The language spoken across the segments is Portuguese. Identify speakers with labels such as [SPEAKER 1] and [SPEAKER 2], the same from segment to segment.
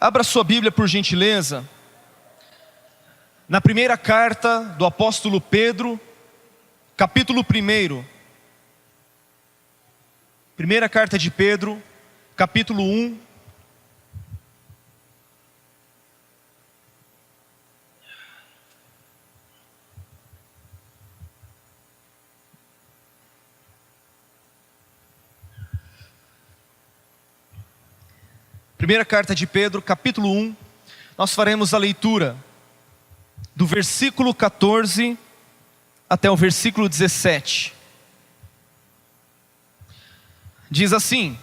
[SPEAKER 1] Abra sua Bíblia, por gentileza, na primeira carta do apóstolo Pedro, capítulo 1. Primeira carta de Pedro, capítulo 1. Primeira carta de Pedro, capítulo 1, nós faremos a leitura do versículo 14 até o versículo 17. Diz assim: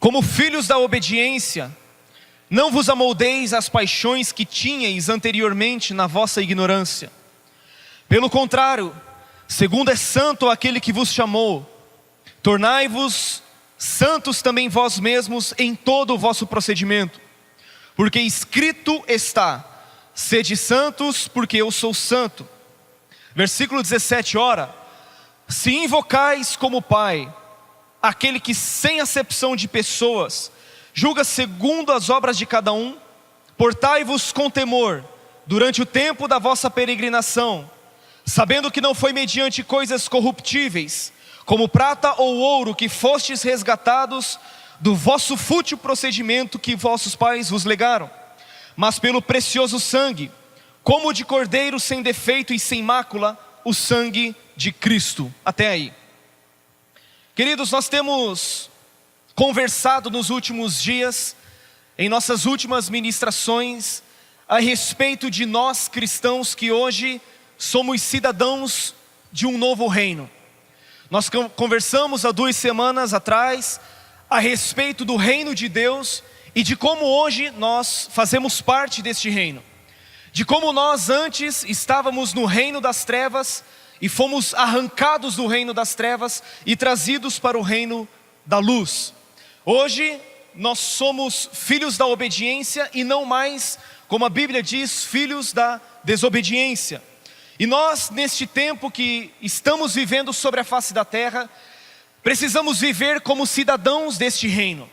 [SPEAKER 1] como filhos da obediência, não vos amoldeis às paixões que tinhais anteriormente na vossa ignorância. Pelo contrário, segundo é santo aquele que vos chamou, tornai-vos santos também vós mesmos em todo o vosso procedimento, porque escrito está: sede santos, porque eu sou santo. Versículo 17, ora, se invocais como Pai aquele que sem acepção de pessoas julga segundo as obras de cada um, portai-vos com temor durante o tempo da vossa peregrinação, sabendo que não foi mediante coisas corruptíveis, como prata ou ouro, que fostes resgatados do vosso fútil procedimento que vossos pais vos legaram, mas pelo precioso sangue, como de cordeiro sem defeito e sem mácula, o sangue de Cristo. Até aí. Queridos, nós temos conversado nos últimos dias, em nossas últimas ministrações, a respeito de nós cristãos que hoje somos cidadãos de um novo reino. Nós conversamos há 2 semanas atrás a respeito do reino de Deus e de como hoje nós fazemos parte deste reino. De como nós antes estávamos no reino das trevas e fomos arrancados do reino das trevas e trazidos para o reino da luz. Hoje nós somos filhos da obediência e não mais, como a Bíblia diz, filhos da desobediência. E nós, neste tempo que estamos vivendo sobre a face da terra, precisamos viver como cidadãos deste reino.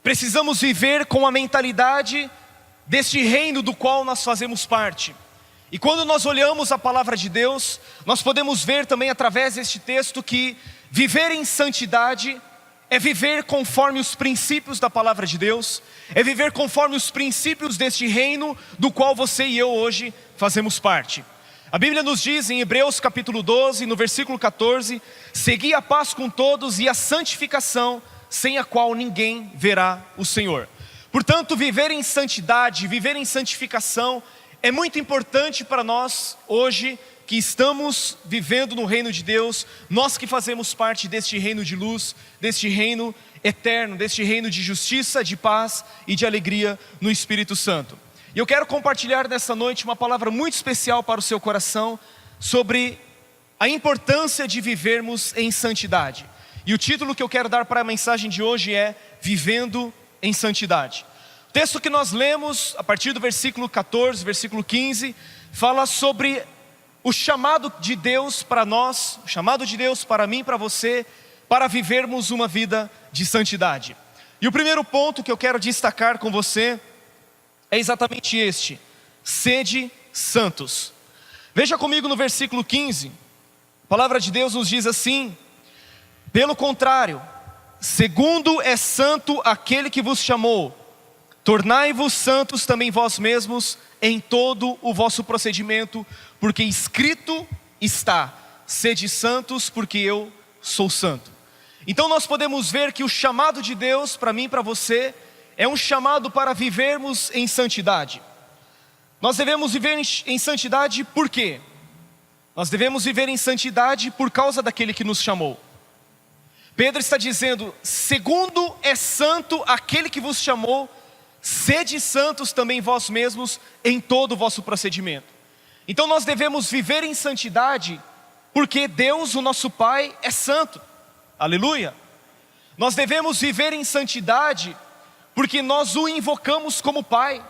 [SPEAKER 1] Precisamos viver com a mentalidade deste reino do qual nós fazemos parte. E quando nós olhamos a palavra de Deus, nós podemos ver também através deste texto que viver em santidade é viver conforme os princípios da palavra de Deus, é viver conforme os princípios deste reino do qual você e eu hoje fazemos parte. A Bíblia nos diz em Hebreus capítulo 12, no versículo 14, segui a paz com todos e a santificação, sem a qual ninguém verá o Senhor. Portanto, viver em santidade, viver em santificação, é muito importante para nós hoje, que estamos vivendo no reino de Deus, nós que fazemos parte deste reino de luz, deste reino eterno, deste reino de justiça, de paz e de alegria no Espírito Santo. E eu quero compartilhar nessa noite uma palavra muito especial para o seu coração sobre a importância de vivermos em santidade. E o título que eu quero dar para a mensagem de hoje é Vivendo em Santidade. O texto que nós lemos a partir do versículo 14, versículo 15, fala sobre o chamado de Deus para nós, o chamado de Deus para mim e para você, para vivermos uma vida de santidade. E o primeiro ponto que eu quero destacar com você é exatamente este: sede santos. Veja comigo no versículo 15, a palavra de Deus nos diz assim: pelo contrário, segundo é santo aquele que vos chamou, tornai-vos santos também vós mesmos em todo o vosso procedimento, porque escrito está: sede santos, porque eu sou santo. Então nós podemos ver que o chamado de Deus para mim e para você é um chamado para vivermos em santidade. Nós devemos viver em santidade por quê? Nós devemos viver em santidade por causa daquele que nos chamou. Pedro está dizendo: segundo é santo aquele que vos chamou, sede santos também vós mesmos em todo o vosso procedimento. Então nós devemos viver em santidade porque Deus, o nosso Pai, é santo. Aleluia! Nós devemos viver em santidade porque nós o invocamos como Pai.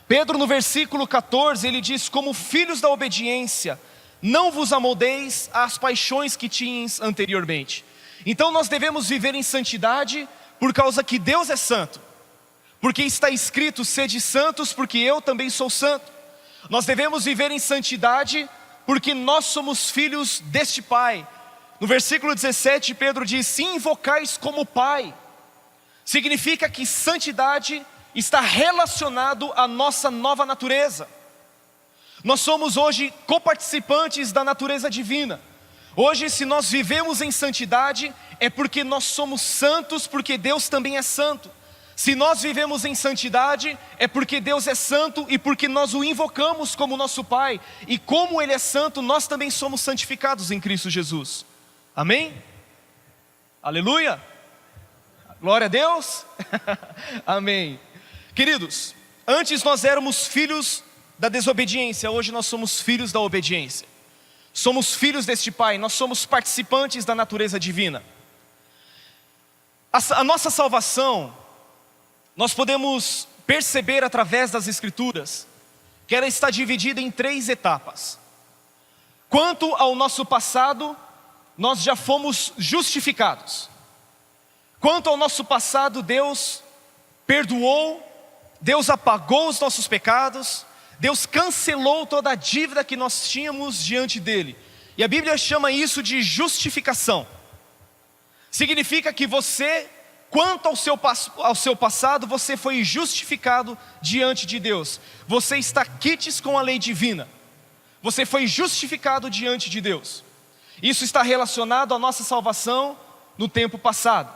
[SPEAKER 1] Pedro no versículo 14, ele diz: como filhos da obediência, não vos amoldeis às paixões que tinhas anteriormente. Então nós devemos viver em santidade por causa que Deus é santo. Porque está escrito: sede santos, porque eu também sou santo. Nós devemos viver em santidade, porque nós somos filhos deste Pai. No versículo 17, Pedro diz: se invocais como Pai, significa que santidade está relacionado à nossa nova natureza. Nós somos hoje coparticipantes da natureza divina. Hoje, se nós vivemos em santidade, é porque nós somos santos, porque Deus também é santo. Se nós vivemos em santidade, é porque Deus é santo e porque nós o invocamos como nosso Pai. E como Ele é santo, nós também somos santificados em Cristo Jesus. Amém? Aleluia! Glória a Deus! Amém. Queridos, antes nós éramos filhos da desobediência, hoje nós somos filhos da obediência. Somos filhos deste Pai, nós somos participantes da natureza divina. A nossa salvação, nós podemos perceber através das Escrituras, que ela está dividida em 3 etapas. Quanto ao nosso passado, nós já fomos justificados. Quanto ao nosso passado, Deus perdoou, Deus apagou os nossos pecados, Deus cancelou toda a dívida que nós tínhamos diante dele. E a Bíblia chama isso de justificação. Significa que você, quanto ao seu passado, você foi justificado diante de Deus. Você está quites com a lei divina. Você foi justificado diante de Deus. Isso está relacionado à nossa salvação no tempo passado.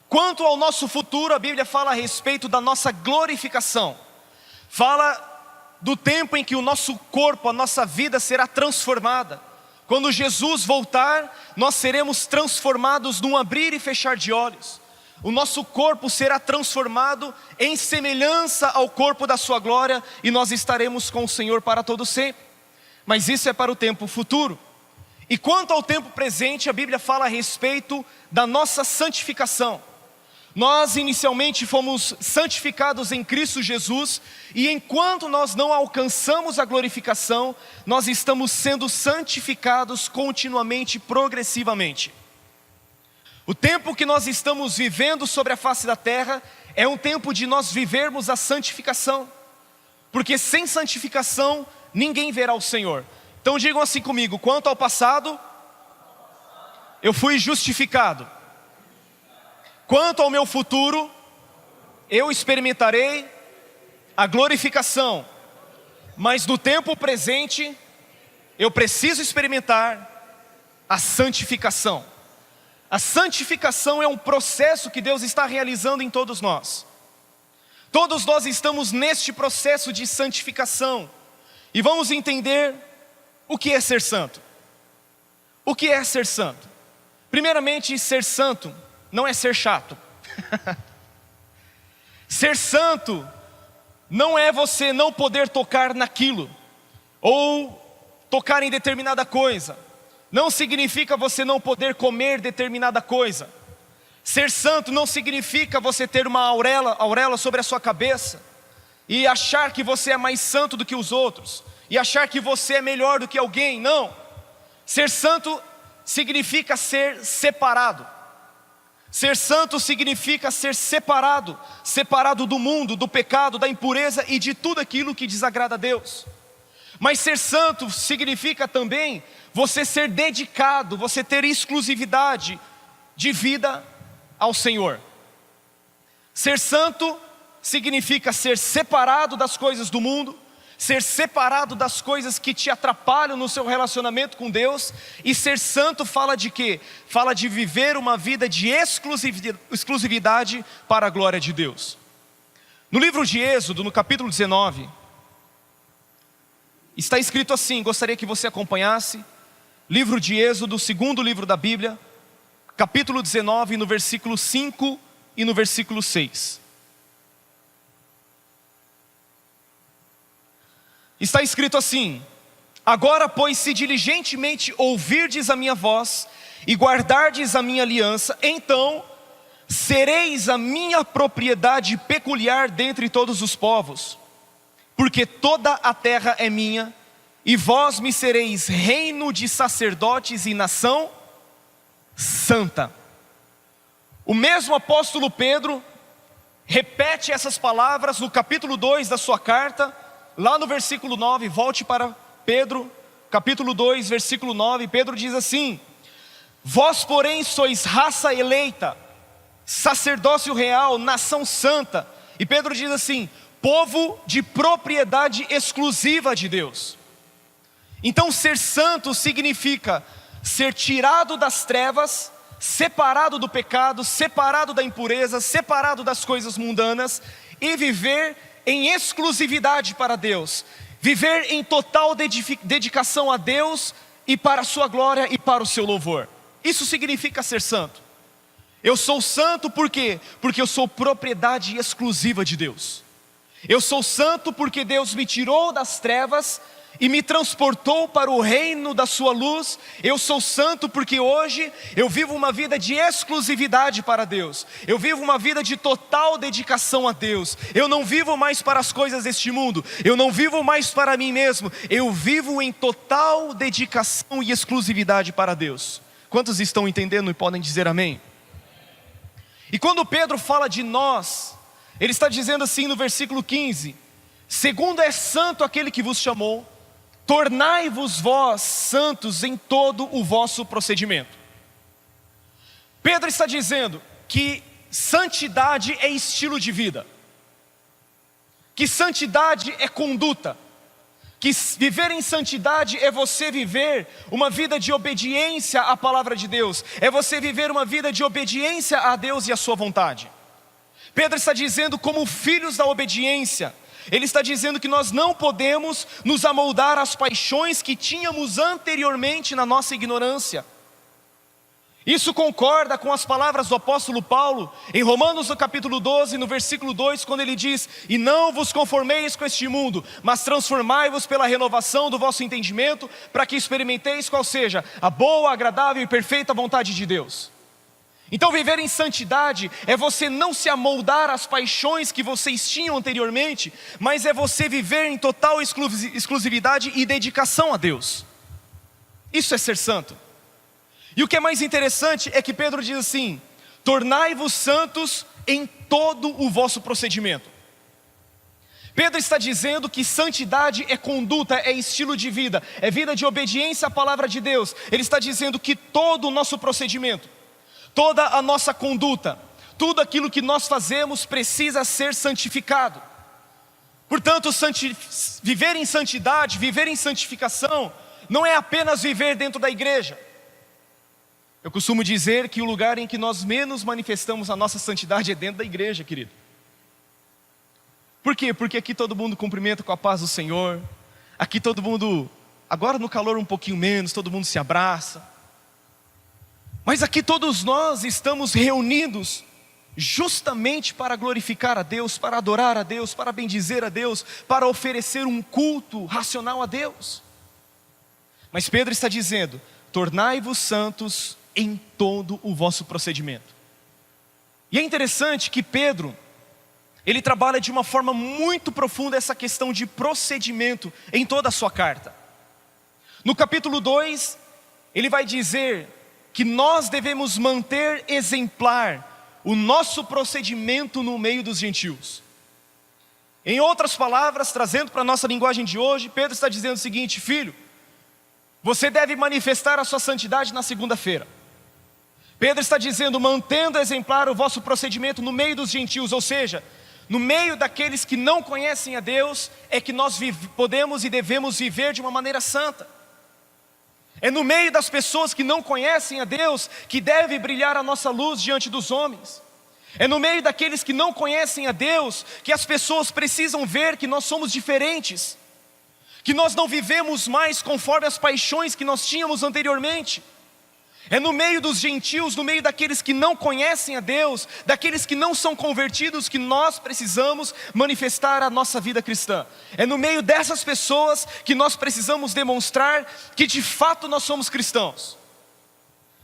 [SPEAKER 1] Quanto ao nosso futuro, a Bíblia fala a respeito da nossa glorificação. Fala do tempo em que o nosso corpo, a nossa vida será transformada. Quando Jesus voltar, nós seremos transformados num abrir e fechar de olhos. O nosso corpo será transformado em semelhança ao corpo da sua glória, e nós estaremos com o Senhor para todo sempre. Mas isso é para o tempo futuro. E quanto ao tempo presente, a Bíblia fala a respeito da nossa santificação. Nós inicialmente fomos santificados em Cristo Jesus, e enquanto nós não alcançamos a glorificação, nós estamos sendo santificados continuamente, progressivamente. O tempo que nós estamos vivendo sobre a face da terra é um tempo de nós vivermos a santificação, porque sem santificação ninguém verá o Senhor. Então digam assim comigo: quanto ao passado, eu fui justificado. Quanto ao meu futuro, eu experimentarei a glorificação. Mas no tempo presente, eu preciso experimentar a santificação. A santificação é um processo que Deus está realizando em todos nós. Todos nós estamos neste processo de santificação. E vamos entender o que é ser santo. O que é ser santo? Primeiramente, ser santo não é ser chato. Ser santo não é você não poder tocar naquilo, ou tocar em determinada coisa. Não significa você não poder comer determinada coisa. Ser santo não significa você ter uma auréola sobre a sua cabeça e achar que você é mais santo do que os outros, e achar que você é melhor do que alguém. Não. Ser santo significa ser separado. Ser santo significa ser separado. Separado do mundo, do pecado, da impureza e de tudo aquilo que desagrada a Deus. Mas ser santo significa também você ser dedicado, você ter exclusividade de vida ao Senhor. Ser santo significa ser separado das coisas do mundo, ser separado das coisas que te atrapalham no seu relacionamento com Deus. E ser santo fala de quê? Fala de viver uma vida de exclusividade para a glória de Deus. No livro de Êxodo, no capítulo 19, está escrito assim, gostaria que você acompanhasse. Livro de Êxodo, segundo livro da Bíblia, capítulo 19, no versículo 5 e no versículo 6. Está escrito assim: agora, pois, se diligentemente ouvirdes a minha voz e guardardes a minha aliança, então sereis a minha propriedade peculiar dentre todos os povos, porque toda a terra é minha, e vós me sereis reino de sacerdotes e nação santa. O mesmo apóstolo Pedro repete essas palavras no capítulo 2 da sua carta, lá no versículo 9, volte para Pedro, capítulo 2, versículo 9, Pedro diz assim: vós porém sois raça eleita, sacerdócio real, nação santa, e Pedro diz assim, povo de propriedade exclusiva de Deus. Então ser santo significa ser tirado das trevas, separado do pecado, separado da impureza, separado das coisas mundanas e viver em exclusividade para Deus, viver em total dedicação a Deus e para a sua glória e para o seu louvor. Isso significa ser santo. Eu sou santo por quê? Porque eu sou propriedade exclusiva de Deus. Eu sou santo porque Deus me tirou das trevas e me transportou para o reino da sua luz. Eu sou santo porque hoje eu vivo uma vida de exclusividade para Deus. Eu vivo uma vida de total dedicação a Deus. Eu não vivo mais para as coisas deste mundo. Eu não vivo mais para mim mesmo. Eu vivo em total dedicação e exclusividade para Deus. Quantos estão entendendo e podem dizer amém? E quando Pedro fala de nós, ele está dizendo assim no versículo 15: segundo é santo aquele que vos chamou, tornai-vos vós santos em todo o vosso procedimento. Pedro está dizendo que santidade é estilo de vida, que santidade é conduta, que viver em santidade é você viver uma vida de obediência à palavra de Deus, é você viver uma vida de obediência a Deus e à sua vontade. Pedro está dizendo como filhos da obediência. Ele está dizendo que nós não podemos nos amoldar às paixões que tínhamos anteriormente na nossa ignorância. Isso concorda com as palavras do apóstolo Paulo, em Romanos no capítulo 12, no versículo 2, quando ele diz: e não vos conformeis com este mundo, mas transformai-vos pela renovação do vosso entendimento, para que experimenteis qual seja a boa, agradável e perfeita vontade de Deus. Então viver em santidade é você não se amoldar às paixões que vocês tinham anteriormente, mas é você viver em total exclusividade e dedicação a Deus. Isso é ser santo. E o que é mais interessante é que Pedro diz assim: tornai-vos santos em todo o vosso procedimento. Pedro está dizendo que santidade é conduta, é estilo de vida, é vida de obediência à palavra de Deus. Ele está dizendo que todo o nosso procedimento, toda a nossa conduta, tudo aquilo que nós fazemos precisa ser santificado. Portanto, viver em santidade, viver em santificação, não é apenas viver dentro da igreja. Eu costumo dizer que o lugar em que nós menos manifestamos a nossa santidade é dentro da igreja, querido. Por quê? Porque aqui todo mundo cumprimenta com a paz do Senhor. Aqui todo mundo, agora no calor um pouquinho menos, todo mundo se abraça. Mas aqui todos nós estamos reunidos justamente para glorificar a Deus, para adorar a Deus, para bendizer a Deus, para oferecer um culto racional a Deus. Mas Pedro está dizendo: tornai-vos santos em todo o vosso procedimento. E é interessante que Pedro, ele trabalha de uma forma muito profunda essa questão de procedimento em toda a sua carta. No capítulo 2, ele vai dizer que nós devemos manter exemplar o nosso procedimento no meio dos gentios. Em outras palavras, trazendo para a nossa linguagem de hoje, Pedro está dizendo o seguinte: filho, você deve manifestar a sua santidade na segunda-feira. Pedro está dizendo, mantendo exemplar o vosso procedimento no meio dos gentios, ou seja, no meio daqueles que não conhecem a Deus, é que nós podemos e devemos viver de uma maneira santa. É no meio das pessoas que não conhecem a Deus que deve brilhar a nossa luz diante dos homens. É no meio daqueles que não conhecem a Deus que as pessoas precisam ver que nós somos diferentes, que nós não vivemos mais conforme as paixões que nós tínhamos anteriormente. É no meio dos gentios, no meio daqueles que não conhecem a Deus, daqueles que não são convertidos, que nós precisamos manifestar a nossa vida cristã. É no meio dessas pessoas que nós precisamos demonstrar que de fato nós somos cristãos.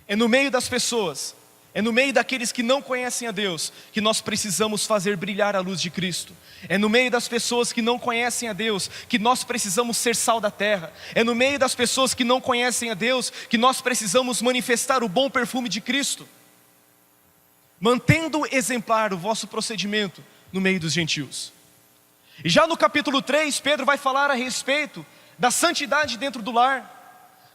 [SPEAKER 1] É no meio das pessoas, é no meio daqueles que não conhecem a Deus, que nós precisamos fazer brilhar a luz de Cristo. É no meio das pessoas que não conhecem a Deus, que nós precisamos ser sal da terra. É no meio das pessoas que não conhecem a Deus, que nós precisamos manifestar o bom perfume de Cristo. mantendo exemplar o vosso procedimento no meio dos gentios. E já no capítulo 3, Pedro vai falar a respeito da santidade dentro do lar.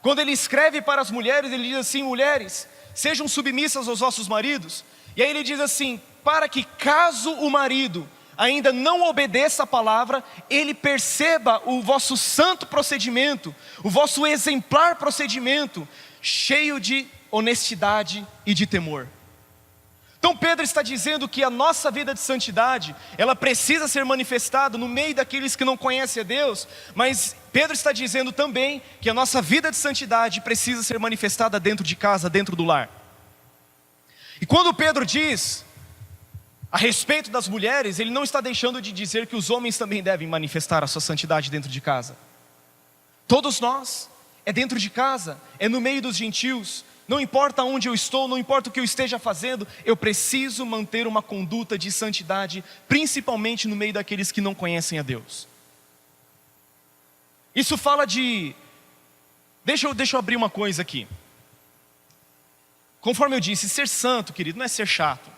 [SPEAKER 1] Quando ele escreve para as mulheres, ele diz assim: mulheres, sejam submissas aos vossos maridos. E aí ele diz assim: para que caso o marido ainda não obedeça a palavra, ele perceba o vosso santo procedimento, o vosso exemplar procedimento, cheio de honestidade e de temor. Então Pedro está dizendo que a nossa vida de santidade, ela precisa ser manifestada no meio daqueles que não conhecem a Deus, mas Pedro está dizendo também que a nossa vida de santidade precisa ser manifestada dentro de casa, dentro do lar. E quando Pedro diz a respeito das mulheres, ele não está deixando de dizer que os homens também devem manifestar a sua santidade dentro de casa. Todos nós, é dentro de casa, é no meio dos gentios. Não importa onde eu estou, não importa o que eu esteja fazendo, eu preciso manter uma conduta de santidade, principalmente no meio daqueles que não conhecem a Deus. Isso fala de... Deixa eu abrir uma coisa aqui. Conforme eu disse, ser santo, querido, não é ser chato.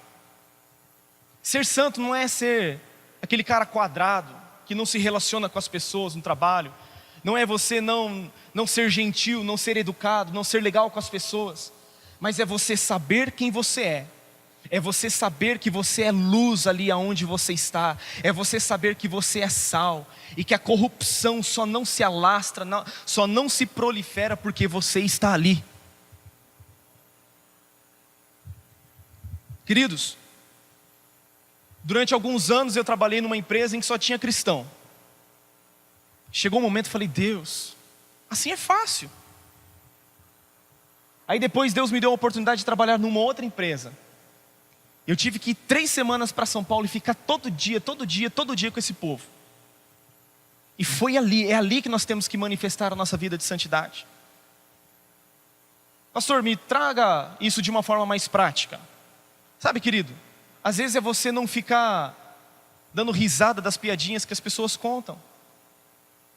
[SPEAKER 1] Ser santo não é ser aquele cara quadrado, que não se relaciona com as pessoas no trabalho. Não é você não ser gentil, não ser educado, não ser legal com as pessoas. Mas é você saber quem você é. É você saber que você é luz ali aonde você está. É você saber que você é sal. E que a corrupção só não se alastra, só não se prolifera porque você está ali. Queridos, durante alguns anos eu trabalhei numa empresa em que só tinha cristão. Chegou um momento e falei: Deus, assim é fácil. Aí depois Deus me deu a oportunidade de trabalhar numa outra empresa. Eu tive que ir 3 semanas para São Paulo e ficar todo dia com esse povo. E foi ali, é ali que nós temos que manifestar a nossa vida de santidade. Pastor, me traga isso de uma forma mais prática. Sabe, querido, às vezes é você não ficar dando risada das piadinhas que as pessoas contam.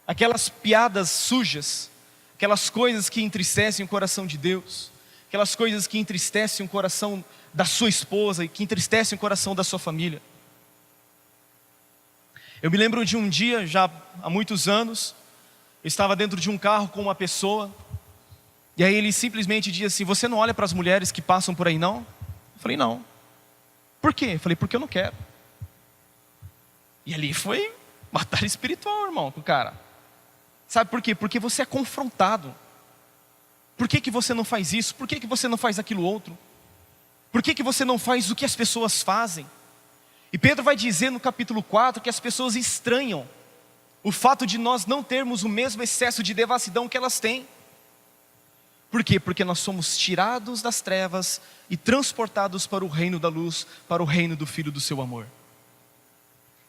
[SPEAKER 1] Aquelas piadas sujas, aquelas coisas que entristecem o coração de Deus, aquelas coisas que entristecem o coração da sua esposa e que entristecem o coração da sua família. Eu me lembro de um dia, já há muitos anos, eu estava dentro de um carro com uma pessoa, e aí ele simplesmente disse assim: você não olha para as mulheres que passam por aí não? Eu falei: não. Por quê? Eu falei: porque eu não quero. E ali foi batalha espiritual, irmão, com o cara. Sabe por quê? Porque você é confrontado. Por que você não faz isso? Por que você não faz aquilo outro? Por que você não faz o que as pessoas fazem? E Pedro vai dizer no capítulo 4 que as pessoas estranham o fato de nós não termos o mesmo excesso de devassidão que elas têm. Por quê? Porque nós somos tirados das trevas e transportados para o reino da luz, para o reino do Filho do seu amor.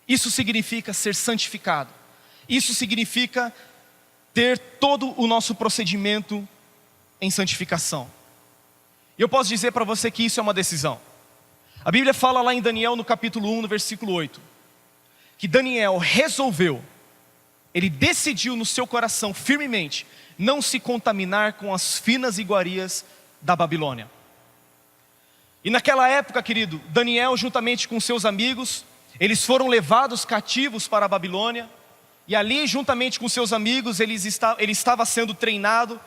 [SPEAKER 1] Isso significa ser santificado. Isso significa ter todo o nosso procedimento em santificação. E eu posso dizer para você que isso é uma decisão. A Bíblia fala lá em Daniel no capítulo 1, no versículo 8, que Daniel resolveu, ele decidiu no seu coração firmemente não se contaminar com as finas iguarias da Babilônia. E naquela época, querido, Daniel juntamente com seus amigos, eles foram levados cativos para a Babilônia. E ali, juntamente com seus amigos, ele estava sendo treinado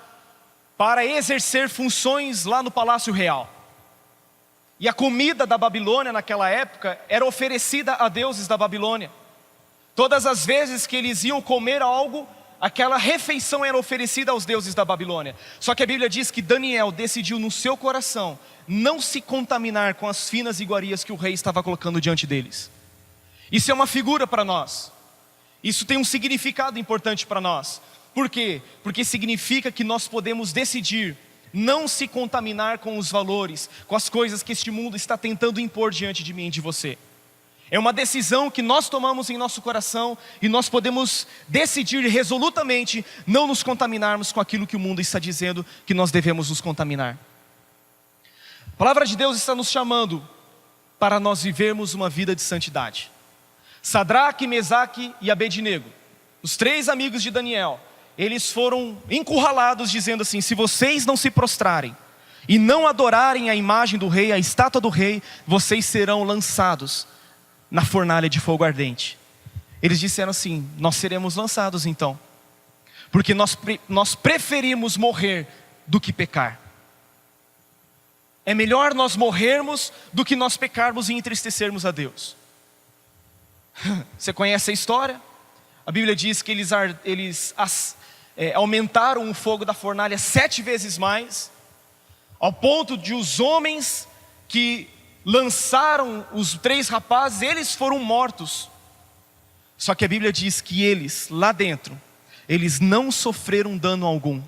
[SPEAKER 1] para exercer funções lá no Palácio Real. E a comida da Babilônia naquela época era oferecida a deuses da Babilônia. Todas as vezes que eles iam comer algo, aquela refeição era oferecida aos deuses da Babilônia. Só que a Bíblia diz que Daniel decidiu no seu coração não se contaminar com as finas iguarias que o rei estava colocando diante deles. Isso é uma figura para nós. Isso tem um significado importante para nós. Por quê? Porque significa que nós podemos decidir não se contaminar com os valores, com as coisas que este mundo está tentando impor diante de mim e de você. É uma decisão que nós tomamos em nosso coração e nós podemos decidir resolutamente não nos contaminarmos com aquilo que o mundo está dizendo que nós devemos nos contaminar. A palavra de Deus está nos chamando para nós vivermos uma vida de santidade. Sadraque, Mesaque e Abednego, os 3 amigos de Daniel, eles foram encurralados dizendo assim: se vocês não se prostrarem, e não adorarem a imagem do rei, a estátua do rei, vocês serão lançados na fornalha de fogo ardente. Eles disseram assim: nós seremos lançados então, porque nós preferimos morrer do que pecar. É melhor nós morrermos do que nós pecarmos e entristecermos a Deus. Você conhece a história? A Bíblia diz que eles aumentaram o fogo da fornalha 7 vezes mais, ao ponto de os homens que lançaram os 3 rapazes, eles foram mortos. Só que a Bíblia diz que eles, lá dentro, eles não sofreram dano algum.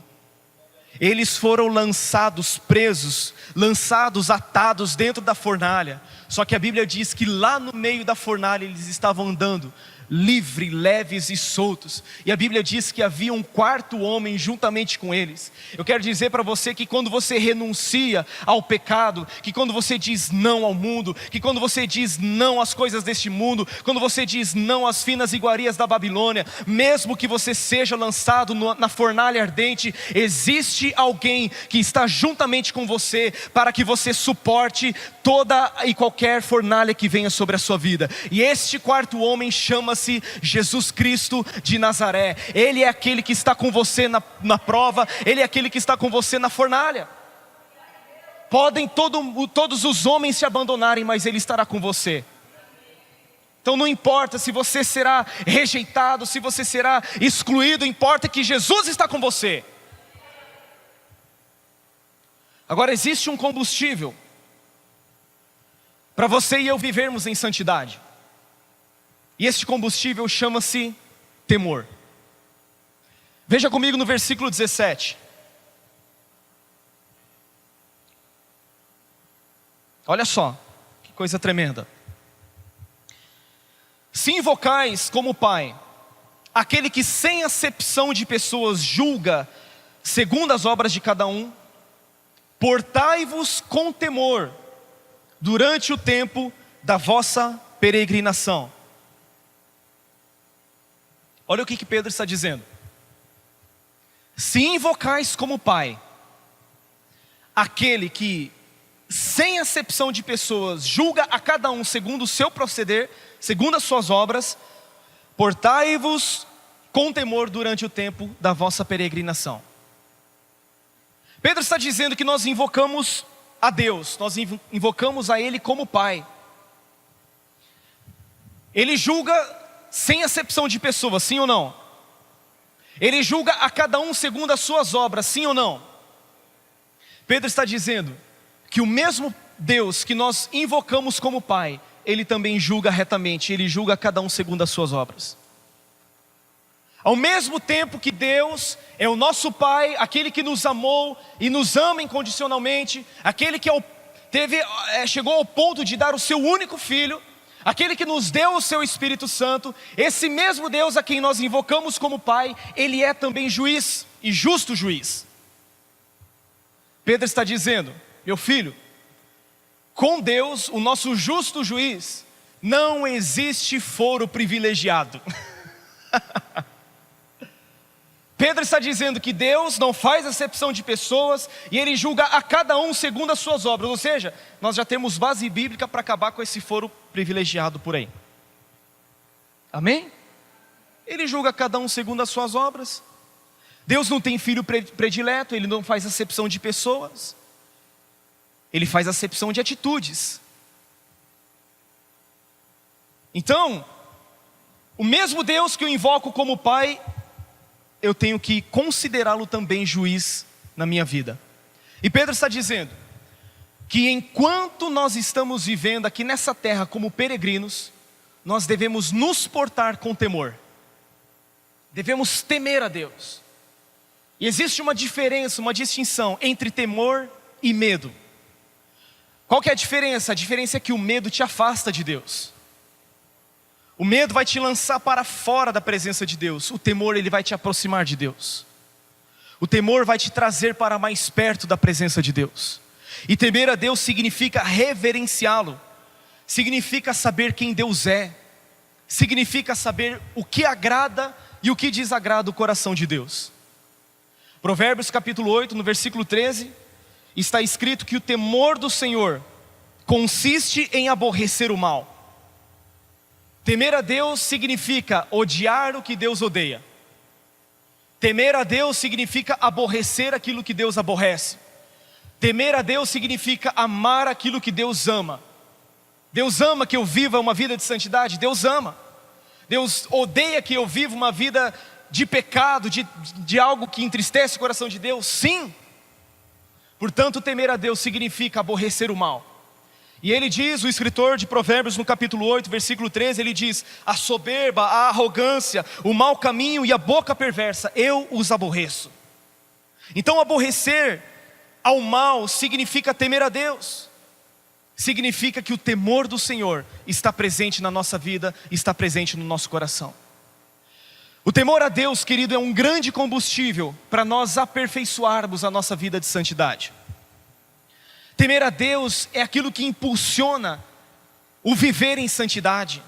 [SPEAKER 1] Eles foram lançados, presos, lançados, atados dentro da fornalha. Só que a Bíblia diz que lá no meio da fornalha eles estavam andando livres, leves e soltos. E a Bíblia diz que havia um 4º homem juntamente com eles. Eu quero dizer para você que quando você renuncia ao pecado, que quando você diz não ao mundo, que quando você diz não às coisas deste mundo, quando você diz não às finas iguarias da Babilônia, mesmo que você seja lançado na fornalha ardente, existe alguém que está juntamente com você para que você suporte toda e qualquer fornalha que venha sobre a sua vida. E este 4º homem chama-se Jesus Cristo de Nazaré. Ele é aquele que está com você na prova, Ele é aquele que está com você na fornalha. Podem todos os homens se abandonarem, mas Ele estará com você. Então não importa se você será rejeitado, se você será excluído, importa que Jesus está com você. Agora existe um combustível para você e eu vivermos em santidade. E este combustível chama-se temor. Veja comigo no versículo 17. Olha só, que coisa tremenda. Se invocais como Pai, aquele que sem acepção de pessoas julga segundo as obras de cada um, portai-vos com temor durante o tempo da vossa peregrinação. Olha o que Pedro está dizendo. Se invocais como Pai, aquele que sem acepção de pessoas julga a cada um segundo o seu proceder, segundo as suas obras, portai-vos com temor durante o tempo da vossa peregrinação. Pedro está dizendo que nós invocamos a Deus, nós invocamos a Ele como Pai. Ele julga sem acepção de pessoas, sim ou não? Ele julga a cada um segundo as suas obras, sim ou não? Pedro está dizendo que o mesmo Deus que nós invocamos como Pai, Ele também julga retamente, Ele julga a cada um segundo as suas obras. Ao mesmo tempo que Deus é o nosso Pai, aquele que nos amou e nos ama incondicionalmente, aquele que chegou ao ponto de dar o seu único Filho, aquele que nos deu o seu Espírito Santo, esse mesmo Deus a quem nós invocamos como Pai, Ele é também juiz e justo juiz. Pedro está dizendo: meu filho, com Deus, o nosso justo juiz, não existe foro privilegiado. Pedro está dizendo que Deus não faz acepção de pessoas e Ele julga a cada um segundo as suas obras. Ou seja, nós já temos base bíblica para acabar com esse foro privilegiado por aí. Amém? Ele julga cada um segundo as suas obras. Deus não tem filho predileto, Ele não faz acepção de pessoas. Ele faz acepção de atitudes. Então, o mesmo Deus que eu invoco como Pai, eu tenho que considerá-lo também juiz na minha vida. E Pedro está dizendo que enquanto nós estamos vivendo aqui nessa terra como peregrinos, nós devemos nos portar com temor. Devemos temer a Deus. E existe uma diferença, uma distinção entre temor e medo. Qual que é a diferença? A diferença é que o medo te afasta de Deus. O medo vai te lançar para fora da presença de Deus. O temor, ele vai te aproximar de Deus. O temor vai te trazer para mais perto da presença de Deus. E temer a Deus significa reverenciá-lo. Significa saber quem Deus é. Significa saber o que agrada e o que desagrada o coração de Deus. Provérbios capítulo 8, no versículo 13, está escrito que o temor do Senhor consiste em aborrecer o mal. Temer a Deus significa odiar o que Deus odeia. Temer a Deus significa aborrecer aquilo que Deus aborrece. Temer a Deus significa amar aquilo que Deus ama. Deus ama que eu viva uma vida de santidade? Deus ama. Deus odeia que eu viva uma vida de pecado, de algo que entristece o coração de Deus? Sim. Portanto, temer a Deus significa aborrecer o mal. E ele diz, o escritor de Provérbios no capítulo 8, versículo 13, ele diz: a soberba, a arrogância, o mau caminho e a boca perversa, eu os aborreço. Então aborrecer ao mal significa temer a Deus. Significa que o temor do Senhor está presente na nossa vida, está presente no nosso coração. O temor a Deus, querido, é um grande combustível para nós aperfeiçoarmos a nossa vida de santidade. Temer a Deus é aquilo que impulsiona o viver em santidade.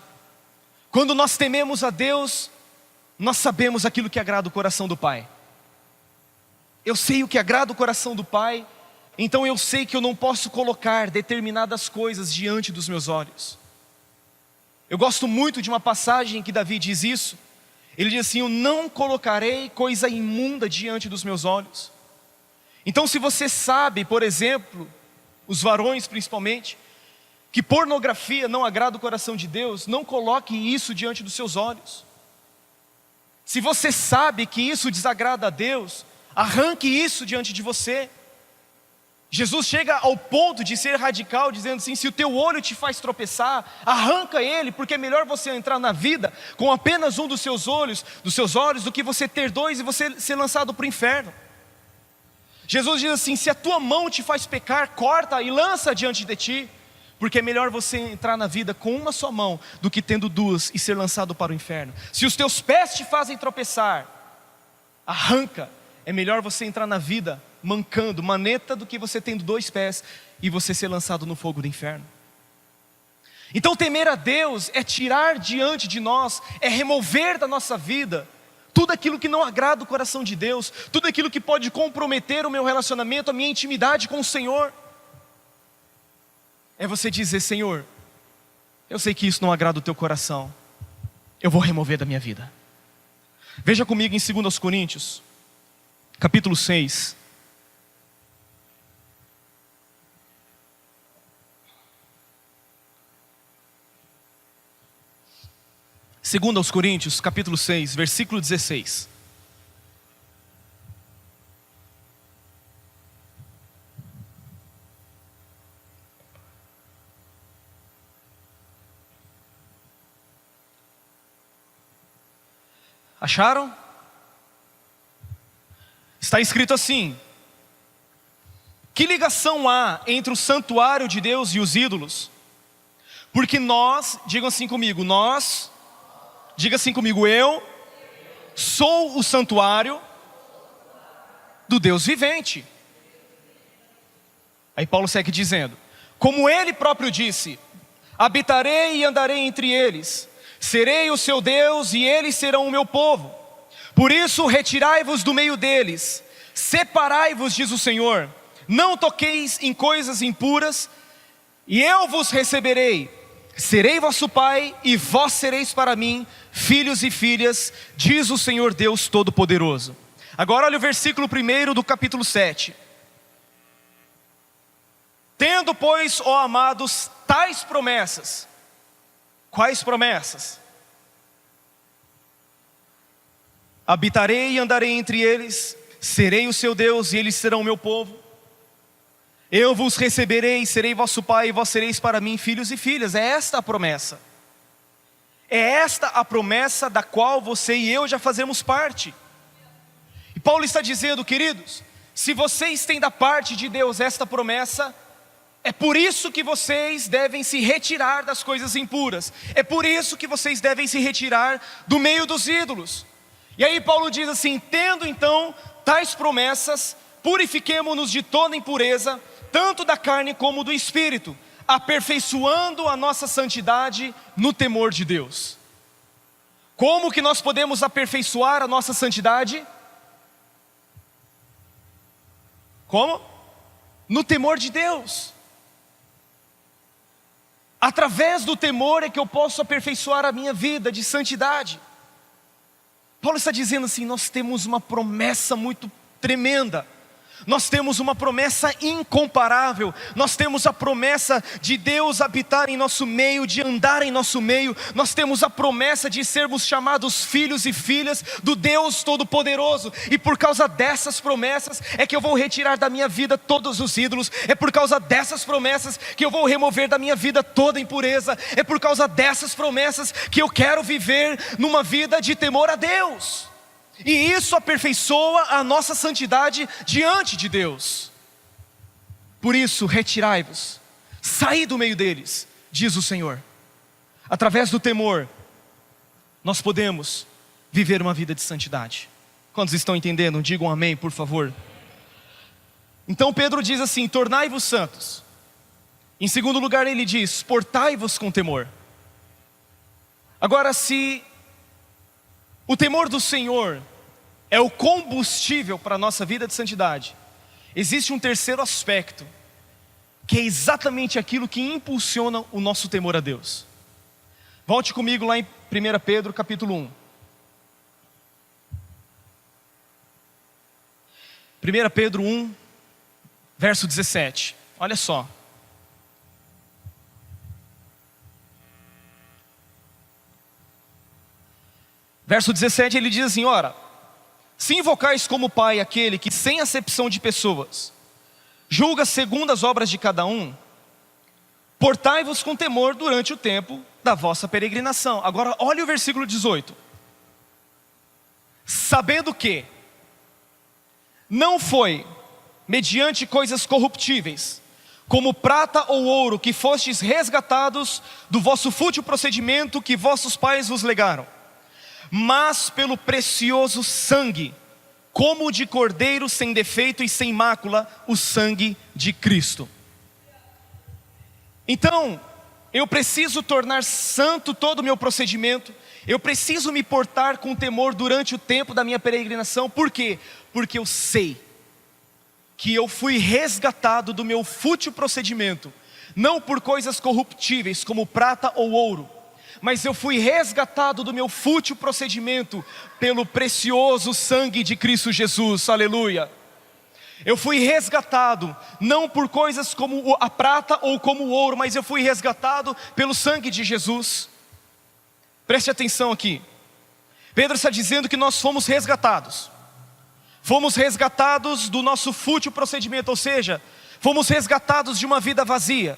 [SPEAKER 1] Quando nós tememos a Deus, nós sabemos aquilo que agrada o coração do Pai. Eu sei o que agrada o coração do Pai, então eu sei que eu não posso colocar determinadas coisas diante dos meus olhos. Eu gosto muito de uma passagem que Davi diz isso. Ele diz assim: eu não colocarei coisa imunda diante dos meus olhos. Então, se você sabe, por exemplo, os varões principalmente, que pornografia não agrada o coração de Deus, não coloque isso diante dos seus olhos. Se você sabe que isso desagrada a Deus, arranque isso diante de você. Jesus chega ao ponto de ser radical, dizendo assim: se o teu olho te faz tropeçar, arranca ele, porque é melhor você entrar na vida com apenas um dos seus olhos, do que você ter dois e você ser lançado para o inferno. Jesus diz assim: se a tua mão te faz pecar, corta e lança diante de ti, porque é melhor você entrar na vida com uma só mão do que tendo duas e ser lançado para o inferno. Se os teus pés te fazem tropeçar, arranca. É melhor você entrar na vida mancando, maneta, do que você tendo dois pés e você ser lançado no fogo do inferno. Então temer a Deus é tirar diante de nós, é remover da nossa vida tudo aquilo que não agrada o coração de Deus, tudo aquilo que pode comprometer o meu relacionamento, a minha intimidade com o Senhor. É você dizer: Senhor, eu sei que isso não agrada o teu coração, eu vou remover da minha vida. Veja comigo em 2 Coríntios, capítulo 6. Segundo aos Coríntios, capítulo 6, versículo 16. Acharam? Está escrito assim: que ligação há entre o santuário de Deus e os ídolos? Porque nós, digam assim comigo, diga assim comigo, eu sou o santuário do Deus vivente. Aí Paulo segue dizendo: como ele próprio disse, habitarei e andarei entre eles, serei o seu Deus e eles serão o meu povo. Por isso retirai-vos do meio deles, separai-vos, diz o Senhor, não toqueis em coisas impuras, e eu vos receberei. Serei vosso pai e vós sereis para mim filhos e filhas, diz o Senhor Deus Todo-Poderoso. Agora olha o versículo 1 do capítulo 7. Tendo, pois, ó amados, tais promessas. Quais promessas? Habitarei e andarei entre eles, serei o seu Deus e eles serão o meu povo. Eu vos receberei, serei vosso pai e vós sereis para mim filhos e filhas. É esta a promessa. É esta a promessa da qual você e eu já fazemos parte. E Paulo está dizendo, queridos, se vocês têm da parte de Deus esta promessa, é por isso que vocês devem se retirar das coisas impuras. É por isso que vocês devem se retirar do meio dos ídolos. E aí Paulo diz assim: tendo então tais promessas, purifiquemo-nos de toda impureza, tanto da carne como do espírito, aperfeiçoando a nossa santidade no temor de Deus. Como que nós podemos aperfeiçoar a nossa santidade? Como? no temor de Deus. Através do temor é que eu posso aperfeiçoar a minha vida de santidade. Paulo está dizendo assim, nós temos uma promessa muito tremenda. Nós temos uma promessa incomparável. Nós temos a promessa de Deus habitar em nosso meio, de andar em nosso meio. Nós temos a promessa de sermos chamados filhos e filhas do Deus Todo-Poderoso. E por causa dessas promessas é que eu vou retirar da minha vida todos os ídolos. É por causa dessas promessas que eu vou remover da minha vida toda impureza. É por causa dessas promessas que eu quero viver numa vida de temor a Deus. E isso aperfeiçoa a nossa santidade diante de Deus. Por isso, retirai-vos, saí do meio deles, diz o Senhor. Através do temor, nós podemos viver uma vida de santidade. Quantos estão entendendo? Digam amém, por favor. Então Pedro diz assim, tornai-vos santos. Em segundo lugar ele diz, portai-vos com temor. Agora, se o temor do Senhor é o combustível para a nossa vida de santidade, existe um terceiro aspecto, que é exatamente aquilo que impulsiona o nosso temor a Deus. Volte comigo lá em 1 Pedro capítulo 1. 1 Pedro 1, verso 17. Olha só. Verso 17 ele diz assim, ora, se invocais como Pai aquele que sem acepção de pessoas, julga segundo as obras de cada um, portai-vos com temor durante o tempo da vossa peregrinação. Agora olha o versículo 18. Sabendo que não foi mediante coisas corruptíveis, como prata ou ouro, que fostes resgatados do vosso fútil procedimento que vossos pais vos legaram, mas pelo precioso sangue, como de cordeiro sem defeito e sem mácula, o sangue de Cristo. Então, eu preciso tornar santo todo o meu procedimento, eu preciso me portar com temor durante o tempo da minha peregrinação. Por quê? Porque eu sei que eu fui resgatado do meu fútil procedimento, não por coisas corruptíveis como prata ou ouro, mas eu fui resgatado do meu fútil procedimento pelo precioso sangue de Cristo Jesus, aleluia. Eu fui resgatado, não por coisas como a prata ou como o ouro, mas eu fui resgatado pelo sangue de Jesus. Preste atenção aqui, Pedro está dizendo que nós fomos resgatados do nosso fútil procedimento, ou seja, fomos resgatados de uma vida vazia.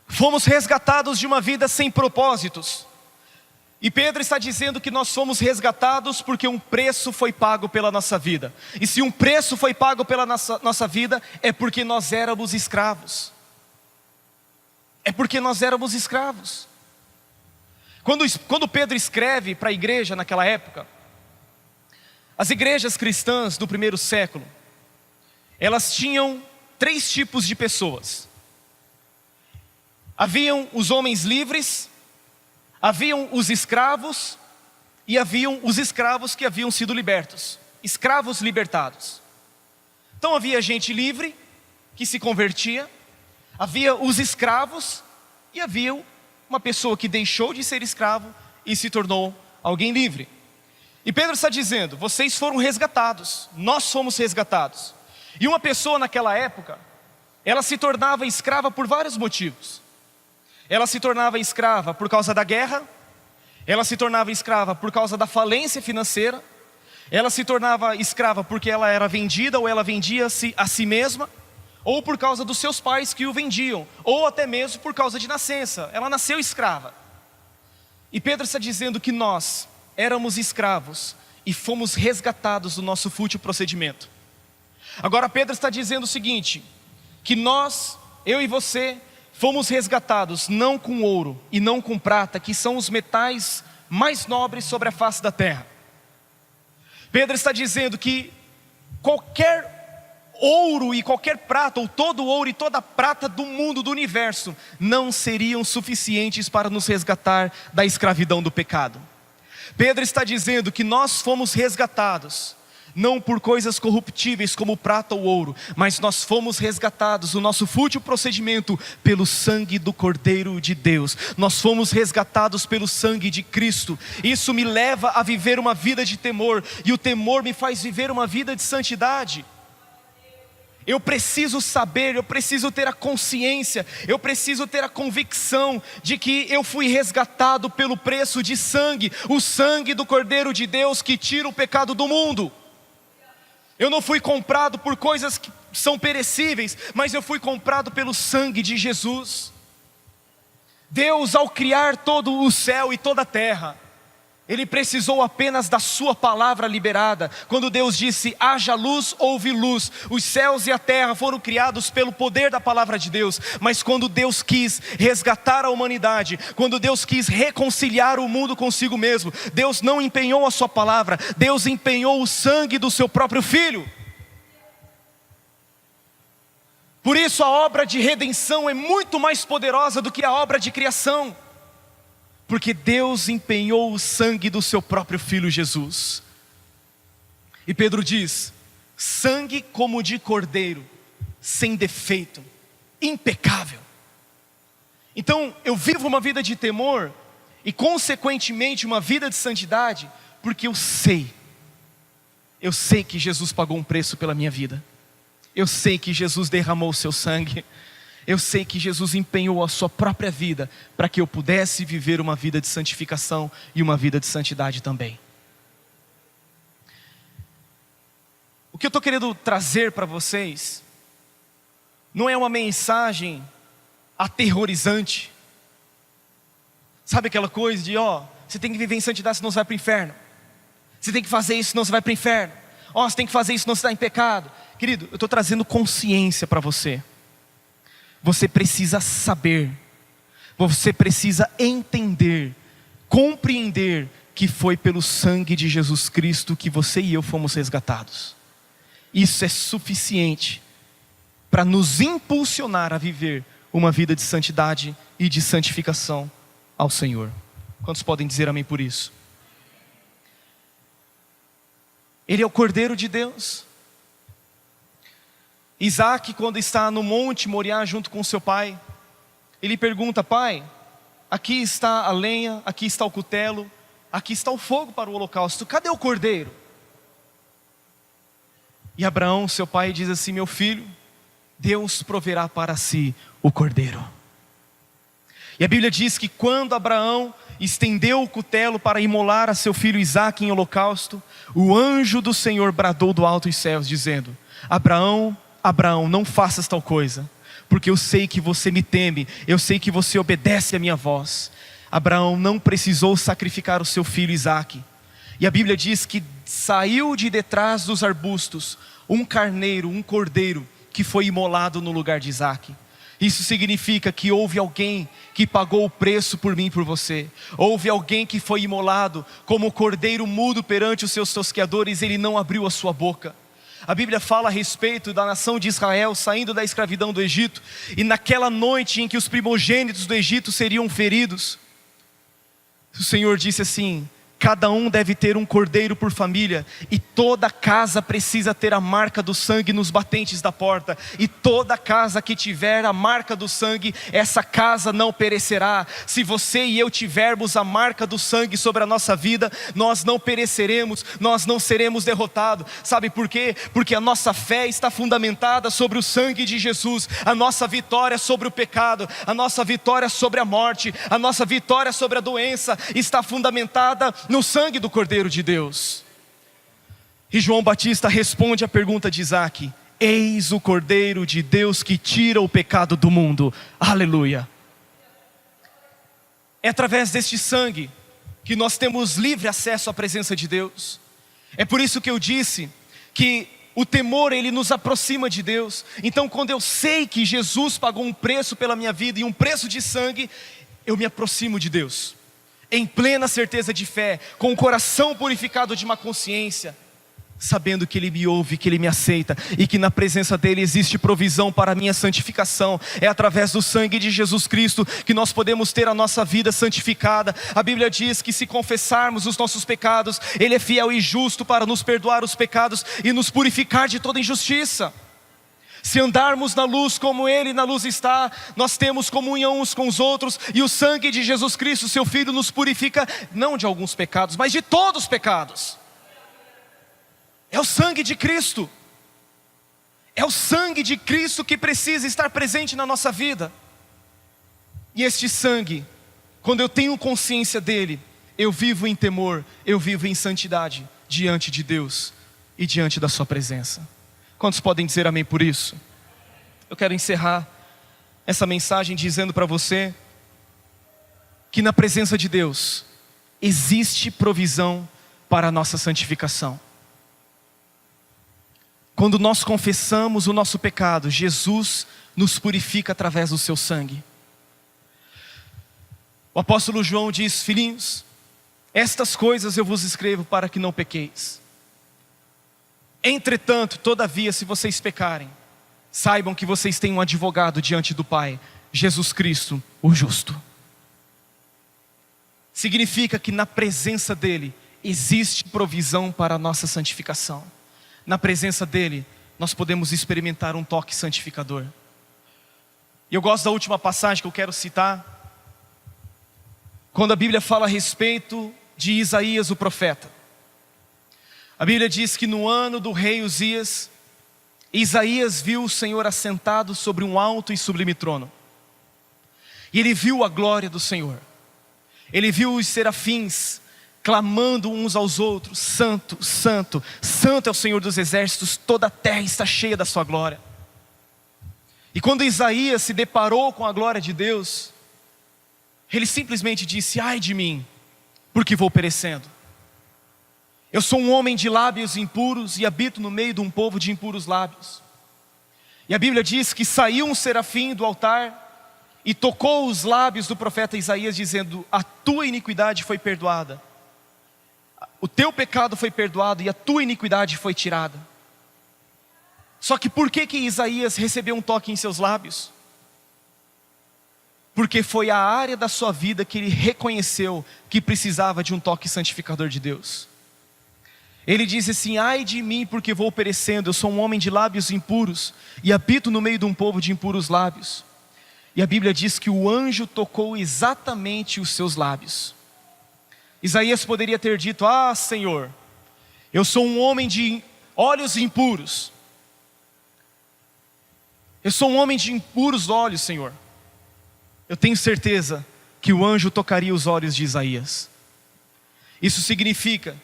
[SPEAKER 1] Fomos resgatados de uma vida sem propósitos. E Pedro está dizendo que nós fomos resgatados porque um preço foi pago pela nossa vida. E se um preço foi pago pela nossa vida, é porque nós éramos escravos. É porque nós éramos escravos. Quando Pedro escreve para a igreja naquela época, as igrejas cristãs do primeiro século, elas tinham 3 tipos de pessoas. Haviam os homens livres, haviam os escravos e haviam os escravos que haviam sido libertos, escravos libertados. Então havia gente livre que se convertia, havia os escravos e havia uma pessoa que deixou de ser escravo e se tornou alguém livre. E Pedro está dizendo, vocês foram resgatados, nós fomos resgatados. E uma pessoa naquela época, ela se tornava escrava por vários motivos. Ela se tornava escrava por causa da guerra, ela se tornava escrava por causa da falência financeira, ela se tornava escrava porque ela era vendida ou ela vendia-se a si mesma, ou por causa dos seus pais que o vendiam, ou até mesmo por causa de nascença, ela nasceu escrava. E Pedro está dizendo que nós éramos escravos e fomos resgatados do nosso fútil procedimento. Agora Pedro está dizendo o seguinte, que nós, eu e você, fomos resgatados não com ouro e não com prata, que são os metais mais nobres sobre a face da terra. Pedro está dizendo que qualquer ouro e qualquer prata, ou todo o ouro e toda a prata do mundo, do universo, não seriam suficientes para nos resgatar da escravidão do pecado. Pedro está dizendo que nós fomos resgatados não por coisas corruptíveis como prata ou ouro, mas nós fomos resgatados, o nosso fútil procedimento, pelo sangue do Cordeiro de Deus. Nós fomos resgatados pelo sangue de Cristo. Isso me leva a viver uma vida de temor, e o temor me faz viver uma vida de santidade. Eu preciso saber, eu preciso ter a consciência, eu preciso ter a convicção de que eu fui resgatado pelo preço de sangue, o sangue do Cordeiro de Deus que tira o pecado do mundo. Eu não fui comprado por coisas que são perecíveis, mas eu fui comprado pelo sangue de Jesus. Deus, ao criar todo o céu e toda a terra, Ele precisou apenas da sua palavra liberada. Quando Deus disse, haja luz, houve luz. Os céus e a terra foram criados pelo poder da palavra de Deus. Mas quando Deus quis resgatar a humanidade, quando Deus quis reconciliar o mundo consigo mesmo, Deus não empenhou a sua palavra, Deus empenhou o sangue do seu próprio Filho. Por isso a obra de redenção é muito mais poderosa do que a obra de criação. Porque Deus empenhou o sangue do seu próprio Filho Jesus. E Pedro diz, sangue como de cordeiro, sem defeito, impecável. Então eu vivo uma vida de temor, e consequentemente uma vida de santidade, porque eu sei que Jesus pagou um preço pela minha vida. Eu sei que Jesus derramou o seu sangue. Eu sei que Jesus empenhou a sua própria vida para que eu pudesse viver uma vida de santificação e uma vida de santidade também. O que eu estou querendo trazer para vocês não é uma mensagem aterrorizante. Sabe aquela coisa de, você tem que viver em santidade senão você vai para o inferno. Você tem que fazer isso senão você vai para o inferno. Você tem que fazer isso senão você está em pecado. Querido, eu estou trazendo consciência para você. Você precisa saber, você precisa entender, compreender que foi pelo sangue de Jesus Cristo que você e eu fomos resgatados. Isso é suficiente para nos impulsionar a viver uma vida de santidade e de santificação ao Senhor. Quantos podem dizer amém por isso? Ele é o Cordeiro de Deus. Isaac, quando está no monte Moriá junto com seu pai, ele pergunta, pai, aqui está a lenha, aqui está o cutelo, aqui está o fogo para o holocausto, cadê o cordeiro? E Abraão, seu pai, diz assim, meu filho, Deus proverá para si o cordeiro. E a Bíblia diz que quando Abraão estendeu o cutelo para imolar a seu filho Isaque em holocausto, o anjo do Senhor bradou do alto dos céus, dizendo, Abraão, Abraão, não faças tal coisa, porque eu sei que você me teme, eu sei que você obedece à minha voz. Abraão não precisou sacrificar o seu filho Isaque. E a Bíblia diz que saiu de detrás dos arbustos um carneiro, um cordeiro, que foi imolado no lugar de Isaque. Isso significa que houve alguém que pagou o preço por mim e por você. Houve alguém que foi imolado como o cordeiro mudo perante os seus tosqueadores, ele não abriu a sua boca. A Bíblia fala a respeito da nação de Israel saindo da escravidão do Egito. E naquela noite em que os primogênitos do Egito seriam feridos, o Senhor disse assim, cada um deve ter um cordeiro por família, e toda casa precisa ter a marca do sangue nos batentes da porta, e toda casa que tiver a marca do sangue, essa casa não perecerá. Se você e eu tivermos a marca do sangue sobre a nossa vida, nós não pereceremos, nós não seremos derrotados. Sabe por quê? Porque a nossa fé está fundamentada sobre o sangue de Jesus. A nossa vitória sobre o pecado, a nossa vitória sobre a morte, a nossa vitória sobre a doença está fundamentada no sangue do Cordeiro de Deus. E João Batista responde à pergunta de Isaque, eis o Cordeiro de Deus que tira o pecado do mundo. Aleluia. É através deste sangue que nós temos livre acesso à presença de Deus. É por isso que eu disse que o temor, ele nos aproxima de Deus. Então quando eu sei que Jesus pagou um preço pela minha vida, e um preço de sangue, eu me aproximo de Deus em plena certeza de fé, com o coração purificado de uma consciência. sabendo que Ele me ouve, que Ele me aceita, e que na presença dEle existe provisão para a minha santificação. É através do sangue de Jesus Cristo que nós podemos ter a nossa vida santificada. A Bíblia diz que se confessarmos os nossos pecados, Ele é fiel e justo para nos perdoar os pecados e nos purificar de toda injustiça. Se andarmos na luz como Ele na luz está, nós temos comunhão uns com os outros, e o sangue de Jesus Cristo, seu Filho, nos purifica não de alguns pecados, mas de todos os pecados. É o sangue de Cristo. É o sangue de Cristo que precisa estar presente na nossa vida. E este sangue, quando eu tenho consciência dele, eu vivo em temor, eu vivo em santidade diante de Deus e diante da sua presença. Quantos podem dizer amém por isso? Eu quero encerrar essa mensagem dizendo para você que na presença de Deus existe provisão para a nossa santificação. Quando nós confessamos o nosso pecado, Jesus nos purifica através do seu sangue. O apóstolo João diz: filhinhos, estas coisas eu vos escrevo para que não pequeis. Entretanto, todavia, se vocês pecarem, saibam que vocês têm um advogado diante do Pai, Jesus Cristo, o justo. Significa que na presença dele existe provisão para a nossa santificação. Na presença dele, nós podemos experimentar um toque santificador. E eu gosto da última passagem que eu quero citar, quando a Bíblia fala a respeito de Isaías o profeta. A Bíblia diz que no ano do rei Uzias, Isaías viu o Senhor assentado sobre um alto e sublime trono. E ele viu a glória do Senhor. Ele viu os serafins clamando uns aos outros: santo, santo, santo é o Senhor dos exércitos, toda a terra está cheia da sua glória. E quando Isaías se deparou com a glória de Deus, ele simplesmente disse: ai de mim, porque vou perecendo. Eu sou um homem de lábios impuros e habito no meio de um povo de impuros lábios. E a Bíblia diz que saiu um serafim do altar e tocou os lábios do profeta Isaías, dizendo: a tua iniquidade foi perdoada, o teu pecado foi perdoado e a tua iniquidade foi tirada. Só que por que Isaías recebeu um toque em seus lábios? Porque foi a área da sua vida que ele reconheceu que precisava de um toque santificador de Deus. Ele disse assim: ai de mim, porque vou perecendo, eu sou um homem de lábios impuros e habito no meio de um povo de impuros lábios. E a Bíblia diz que o anjo tocou exatamente os seus lábios. Isaías poderia ter dito: ah, Senhor, eu sou um homem de olhos impuros, eu sou um homem de impuros olhos, Senhor. Eu tenho certeza que o anjo tocaria os olhos de Isaías. Isso significa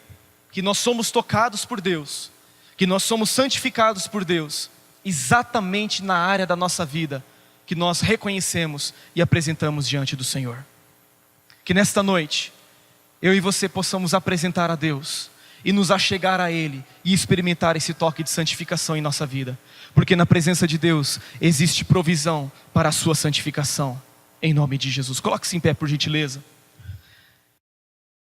[SPEAKER 1] que nós somos tocados por Deus, que nós somos santificados por Deus, exatamente na área da nossa vida que nós reconhecemos e apresentamos diante do Senhor. Que nesta noite, eu e você possamos apresentar a Deus e nos achegar a Ele e experimentar esse toque de santificação em nossa vida, porque na presença de Deus existe provisão para a sua santificação, em nome de Jesus. Coloque-se em pé, por gentileza.